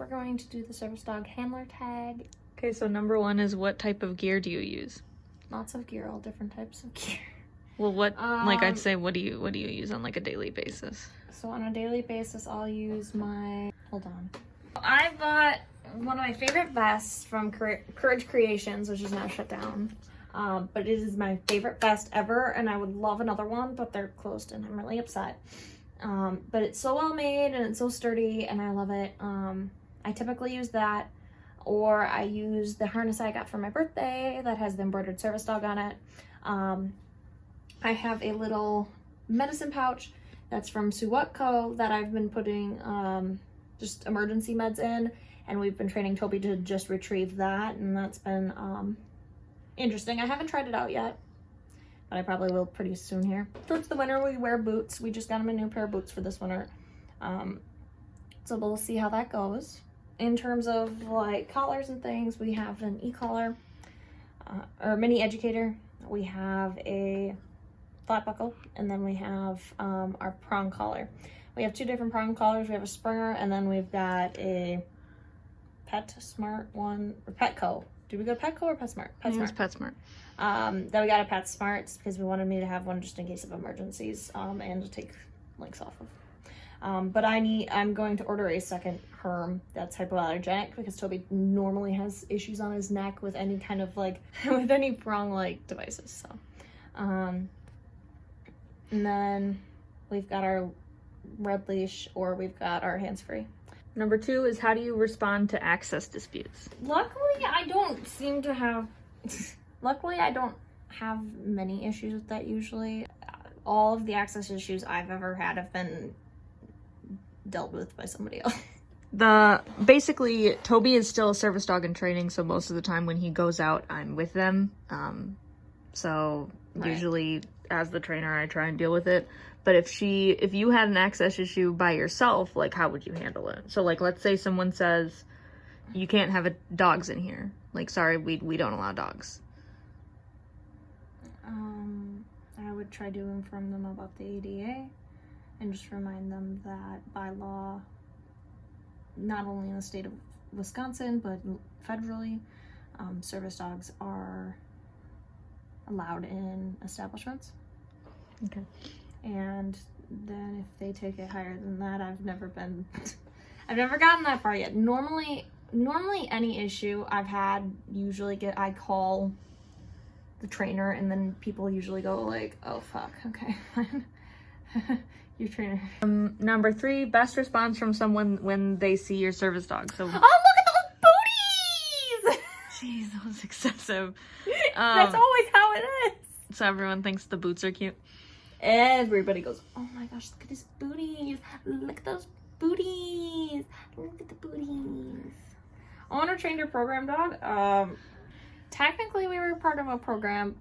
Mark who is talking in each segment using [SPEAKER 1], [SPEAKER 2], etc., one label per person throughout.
[SPEAKER 1] we're going to do the service dog handler tag.
[SPEAKER 2] Okay, so number 1 is what type of gear do you use?
[SPEAKER 1] Lots of gear, all different types of gear.
[SPEAKER 2] Well, what, like I'd say, what do you use on like a daily basis?
[SPEAKER 1] So on a daily basis, I'll use my, hold on. I bought one of my favorite vests from Courage Creations, which is now shut down. But it is my favorite vest ever, and I would love another one, but they're closed and I'm really upset. But it's so well made and it's so sturdy and I love it. I typically use that, or I use the harness I got for my birthday that has the embroidered service dog on it. I have a little medicine pouch that's from Suwatco that I've been putting just emergency meds in, and we've been training Toby to just retrieve that, and that's been interesting. I haven't tried it out yet, but I probably will pretty soon here. Towards the winter, we wear boots. We just got him a new pair of boots for this winter. So we'll see how that goes. In terms of like collars and things, we have an e-collar, or mini educator. We have a flat buckle, and then we have our prong collar. We have 2 different prong collars. We have a Springer, and then we've got a PetSmart one, or Petco. Did we go Petco or PetSmart? PetSmart.
[SPEAKER 2] PetSmart.
[SPEAKER 1] Then we got a PetSmart because we wanted me to have one just in case of emergencies, and to take links off of. But I'm going to order a second Herm that's hypoallergenic because Toby normally has issues on his neck with any kind of like, with any prong like devices. So, and then we've got our red leash, or we've got our hands-free.
[SPEAKER 2] Number 2 is how do you respond to access disputes?
[SPEAKER 1] Luckily, I don't seem to have, luckily I don't have many issues with that usually. All of the access issues I've ever had have been dealt with by somebody else.
[SPEAKER 2] Basically, Toby is still a service dog in training, so most of the time when he goes out, I'm with them. So
[SPEAKER 1] Right.
[SPEAKER 2] usually as the trainer, I try and deal with it. But if you had an access issue by yourself, like how would you handle it? So like, let's say someone says, you can't have dogs in here. Like, sorry, we don't allow dogs.
[SPEAKER 1] I would try to inform them about the ADA and just remind them that by law, not only in the state of Wisconsin, but federally, service dogs are allowed in establishments.
[SPEAKER 2] Okay.
[SPEAKER 1] And then if they take it higher than that, I've never gotten that far yet. Normally any issue I've had, I call the trainer, and then people usually go like, oh fuck, okay, fine. Your trainer.
[SPEAKER 2] Number 3, best response from someone when they see your service dog. So,
[SPEAKER 1] oh, look at those booties!
[SPEAKER 2] jeez, that was excessive.
[SPEAKER 1] That's always how it is.
[SPEAKER 2] So everyone thinks the boots are cute.
[SPEAKER 1] Everybody goes, oh my gosh, look at these booties. Look at those booties. Look at the booties. Owner trained your program dog. Technically, we were part of a program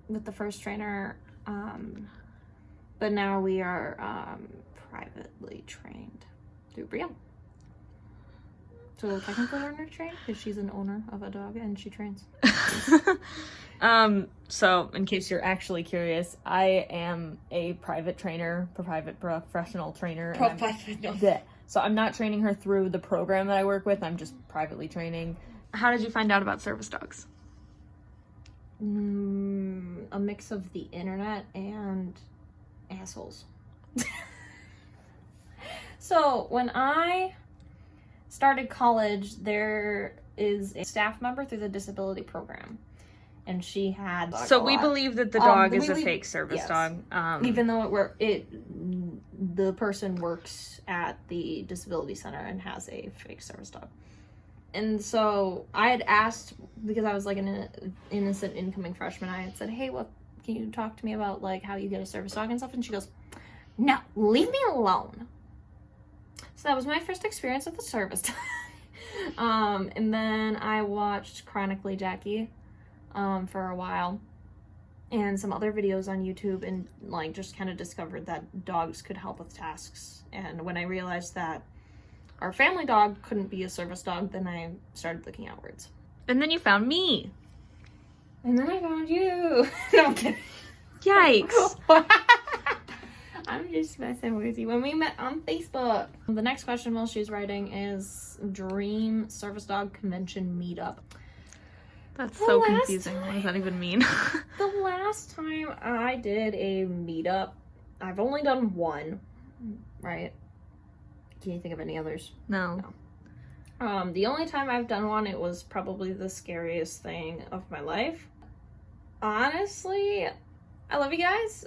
[SPEAKER 1] with the first trainer, but now we are privately trained through Brielle. So technically we're trained because she's an owner of a dog and she trains.
[SPEAKER 2] So in case you're actually curious, I am a private trainer, professional trainer. So I'm not training her through the program that I work with. I'm just privately training. How did you find out about service dogs?
[SPEAKER 1] A mix of the internet and assholes. So when I started college, there is a staff member through the disability program, and she had
[SPEAKER 2] so we believe that the dog is a fake service dog,
[SPEAKER 1] even though the person works at the disability center and has a fake service dog. And so I had asked, because I was like an innocent incoming freshman, I had said, hey, what can you talk to me about like how you get a service dog and stuff? And she goes, no, leave me alone. So that was my first experience with a service dog. And then I watched Chronically Jackie for a while, and some other videos on YouTube, and like just kind of discovered that dogs could help with tasks. And when I realized that our family dog couldn't be a service dog, then I started looking outwards.
[SPEAKER 2] And then you found me.
[SPEAKER 1] And then I found you. No, I'm kidding.
[SPEAKER 2] Yikes.
[SPEAKER 1] I'm just messing with you. When we met on Facebook. The next question while she's writing is dream service dog convention meetup.
[SPEAKER 2] That's so confusing. What does that even mean?
[SPEAKER 1] The last time I did a meetup, I've only done one, right? Can you think of any others?
[SPEAKER 2] No.
[SPEAKER 1] The only time I've done one, it was probably the scariest thing of my life. Honestly, I love you guys,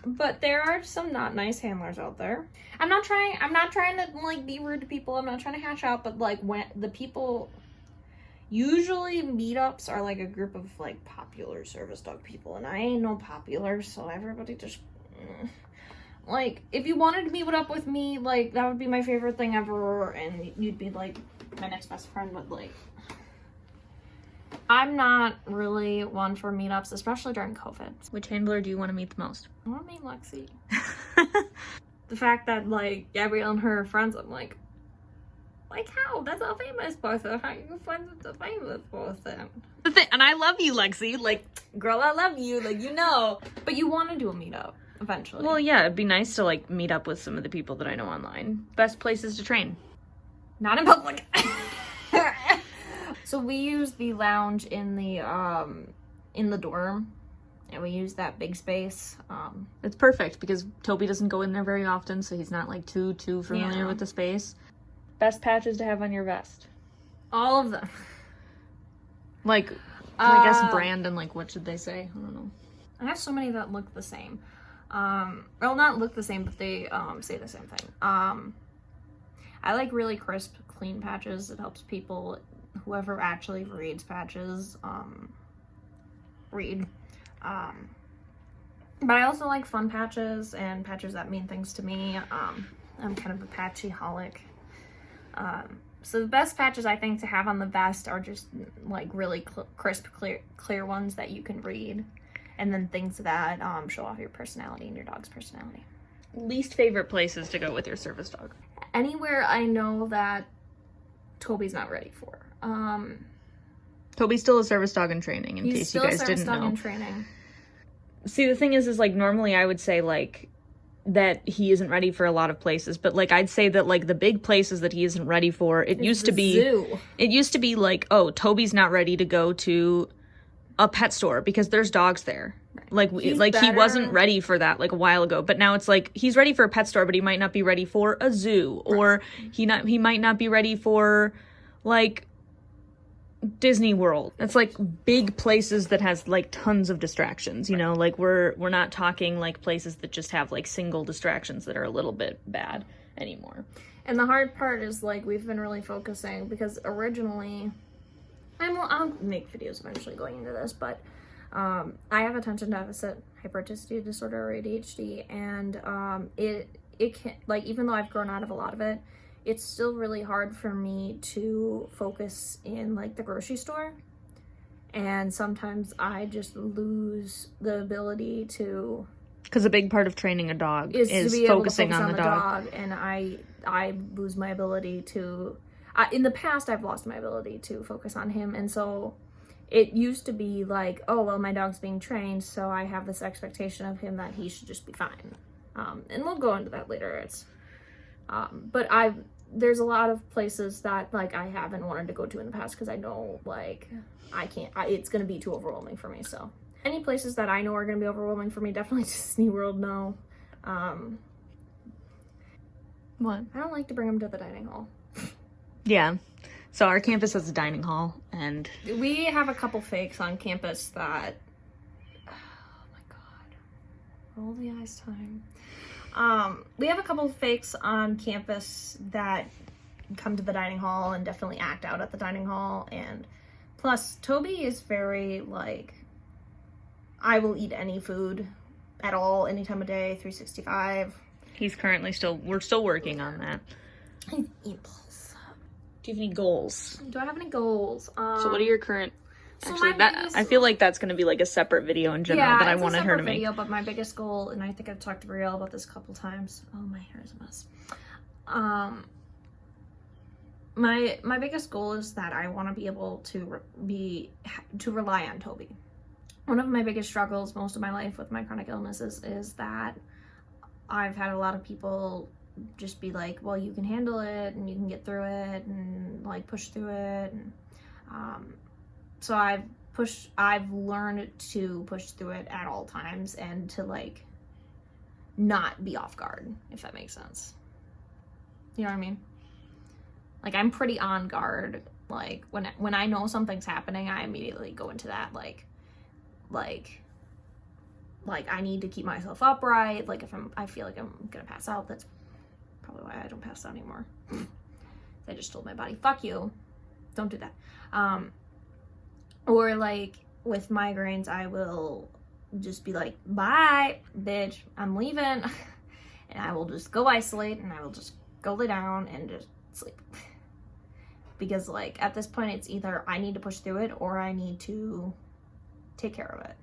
[SPEAKER 1] but there are some not nice handlers out there. I'm not trying to like be rude to people. I'm not trying to hash out, but like when the people, usually meetups are like a group of like popular service dog people, and I ain't no popular, so everybody just like, if you wanted to meet up with me, like that would be my favorite thing ever, and you'd be like my next best friend. But like, I'm not really one for meetups, especially during COVID.
[SPEAKER 2] Which handler do you want to meet the most?
[SPEAKER 1] I want to meet Lexi. The fact that like Gabrielle and her friends, I'm like how? That's a famous person. How are you friends with the famous person?
[SPEAKER 2] The thing, and I love you, Lexi. Like,
[SPEAKER 1] girl, I love you. Like, you know. But you want to do a meetup eventually.
[SPEAKER 2] Well, yeah, it'd be nice to like meet up with some of the people that I know online. Best places to train.
[SPEAKER 1] Not in public. So we use the lounge in the dorm, and we use that big space.
[SPEAKER 2] It's perfect because Toby doesn't go in there very often, so he's not like too familiar with the space. Best patches to have on your vest?
[SPEAKER 1] All of them.
[SPEAKER 2] Like, I guess brand and like what should they say? I don't know.
[SPEAKER 1] I have so many that look the same. Well, not look the same, but they say the same thing. I like really crisp, clean patches. It helps people, whoever actually reads patches, read. But I also like fun patches and patches that mean things to me. I'm kind of a patchy-holic. So the best patches I think to have on the vest are just like really crisp, clear ones that you can read. And then things that show off your personality and your dog's personality.
[SPEAKER 2] Least favorite places to go with your service dog?
[SPEAKER 1] Anywhere I know that Toby's not ready for.
[SPEAKER 2] Toby's still a service dog in training, in case you guys didn't know.
[SPEAKER 1] He's still a service dog in training.
[SPEAKER 2] See, the thing is like normally I would say like that he isn't ready for a lot of places, but like I'd say that like the big places that he isn't ready for, it used to be like, oh, Toby's not ready to go to a pet store because there's dogs there. Right. He wasn't ready for that like a while ago, but now it's like he's ready for a pet store, but he might not be ready for a zoo, or he might not be ready for like Disney World. That's like big places that has like tons of distractions, you know, like we're not talking like places that just have like single distractions that are a little bit bad anymore.
[SPEAKER 1] And the hard part is like we've been really focusing, because originally I'll make videos eventually going into this, but I have attention deficit hyperactivity disorder, or ADHD, and it can, like, even though I've grown out of a lot of it, it's still really hard for me to focus in like the grocery store, and sometimes I just lose the ability to,
[SPEAKER 2] because a big part of training a dog is focusing on the dog,
[SPEAKER 1] and I lose my ability to, in the past I've lost my ability to focus on him. And so it used to be like, oh well, my dog's being trained, so I have this expectation of him that he should just be fine, and we'll go into that later. It's but there's a lot of places that like I haven't wanted to go to in the past because I know like I can't, it's gonna be too overwhelming for me. So any places that I know are gonna be overwhelming for me, definitely Disney World, no.
[SPEAKER 2] What?
[SPEAKER 1] I don't like to bring him to the dining hall.
[SPEAKER 2] Yeah. So our campus has a dining hall, and
[SPEAKER 1] we have a couple fakes on campus that, oh my god, roll the eyes time. We have a couple of fakes on campus that come to the dining hall and definitely act out at the dining hall. And plus Toby is very like, I will eat any food at all, any time of day, 365.
[SPEAKER 2] He's currently we're still working on that.
[SPEAKER 1] He's impulsive.
[SPEAKER 2] Do you have any goals?
[SPEAKER 1] Do I have any goals?
[SPEAKER 2] So what are your current, actually I feel like that's going to be like a separate video in general that I wanted her to make. Video,
[SPEAKER 1] but my biggest goal, and I think I've talked to Brielle about this a couple times. Oh, my hair is a mess. My biggest goal is that I want to be able to rely on Toby. One of my biggest struggles most of my life with my chronic illnesses is that I've had a lot of people just be like, well, you can handle it and you can get through it and like push through it. And so I've learned to push through it at all times and to like not be off guard, if that makes sense. You know what I mean? Like, I'm pretty on guard. Like, when I know something's happening, I immediately go into that, like I need to keep myself upright. Like, if I feel like I'm gonna pass out, that's probably why I don't pass out anymore. I just told my body, fuck you, don't do that. Or like, with migraines, I will just be like, bye, bitch, I'm leaving. And I will just go isolate, and I will just go lay down and just sleep. Because like, at this point, it's either I need to push through it or I need to take care of it.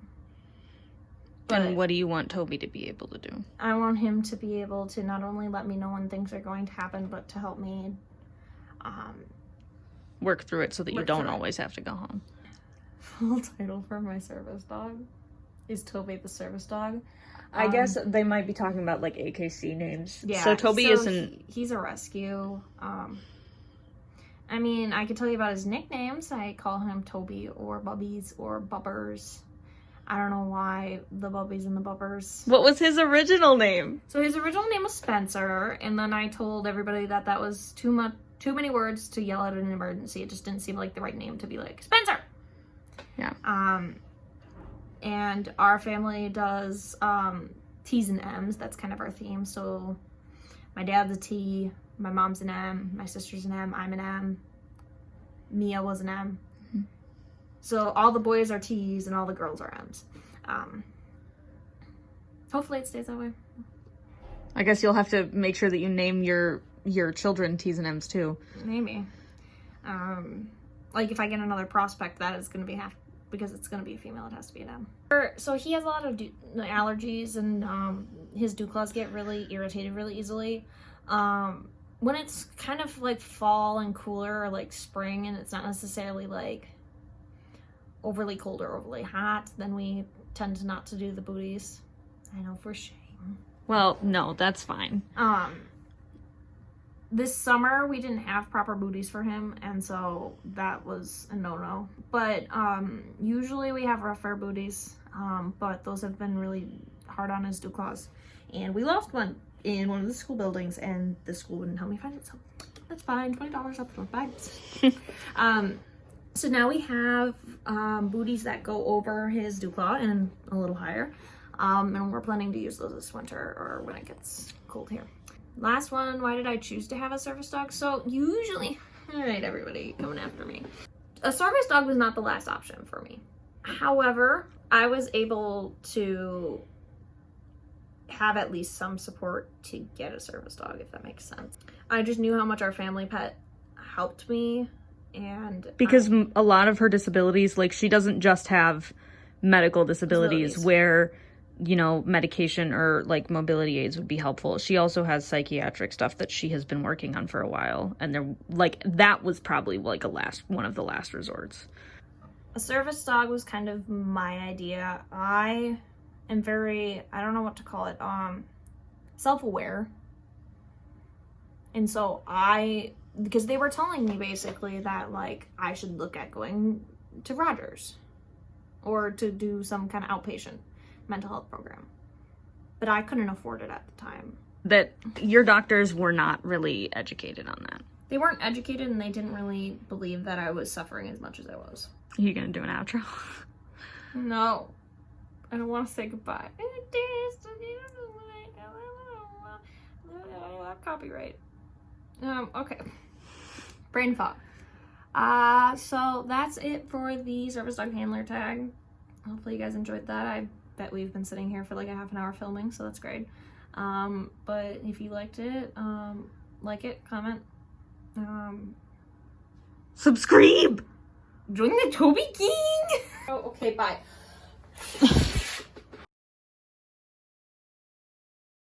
[SPEAKER 1] But
[SPEAKER 2] and what do you want Toby to be able to do?
[SPEAKER 1] I want him to be able to not only let me know when things are going to happen, but to help me
[SPEAKER 2] work through it so that you don't always have to go home.
[SPEAKER 1] Full title for my service dog is Toby the service dog.
[SPEAKER 2] I guess they might be talking about like AKC names.
[SPEAKER 1] Yeah.
[SPEAKER 2] So Toby isn't.
[SPEAKER 1] He's a rescue. I mean, I could tell you about his nicknames. I call him Toby or Bubbies or Bubbers. I don't know why the Bubbies and the Bubbers.
[SPEAKER 2] What was his original name?
[SPEAKER 1] So his original name was Spencer, and then I told everybody that was too many words to yell at in an emergency. It just didn't seem like the right name to be like, Spencer!
[SPEAKER 2] Yeah.
[SPEAKER 1] And our family does T's and M's. That's kind of our theme. So my dad's a T, my mom's an M, my sister's an M, I'm an M, Mia was an M. Mm-hmm. So all the boys are T's and all the girls are M's. Hopefully it stays that way.
[SPEAKER 2] I guess you'll have to make sure that you name your children T's and M's too.
[SPEAKER 1] Maybe. Like if I get another prospect, that is going to be because it's going to be a female, it has to be an M. So he has a lot of allergies, and his dew claws get really irritated really easily. When it's kind of like fall and cooler, or like spring, and it's not necessarily like overly cold or overly hot, then we tend to not to do the booties. I know, for shame.
[SPEAKER 2] Well, no, that's fine.
[SPEAKER 1] This summer we didn't have proper booties for him, and so that was a no-no. But usually we have rough air booties, but those have been really hard on his dew claws. And we lost one in one of the school buildings, and the school wouldn't help me find it, so that's fine. $20 up the door, bye. So now we have booties that go over his dew claw and a little higher, and we're planning to use those this winter or when it gets cold here. Last one, why did I choose to have a service dog? So usually, all right, everybody coming after me. A service dog was not the last option for me. However, I was able to have at least some support to get a service dog, if that makes sense. I just knew how much our family pet helped me, and
[SPEAKER 2] because a lot of her disabilities, like she doesn't just have medical disabilities where, you know, medication or like mobility aids would be helpful. She also has psychiatric stuff that she has been working on for a while, and they're like, that was probably like one of the last resorts.
[SPEAKER 1] A service dog was kind of my idea. I am very, I don't know what to call it, self-aware. And so because they were telling me basically that like I should look at going to Rogers or to do some kind of outpatient mental health program, but I couldn't afford it at the time.
[SPEAKER 2] That your doctors were not really educated on that.
[SPEAKER 1] They weren't educated, and they didn't really believe that I was suffering as much as I was.
[SPEAKER 2] Are you gonna do an outro?
[SPEAKER 1] No, I don't want to say goodbye. Copyright. Okay. Brain fog. So that's it for the service dog handler tag. Hopefully you guys enjoyed that. I bet we've been sitting here for like a half an hour filming, so that's great. But if you liked it, like it, comment,
[SPEAKER 2] subscribe,
[SPEAKER 1] join the Toby King. Oh, okay, bye.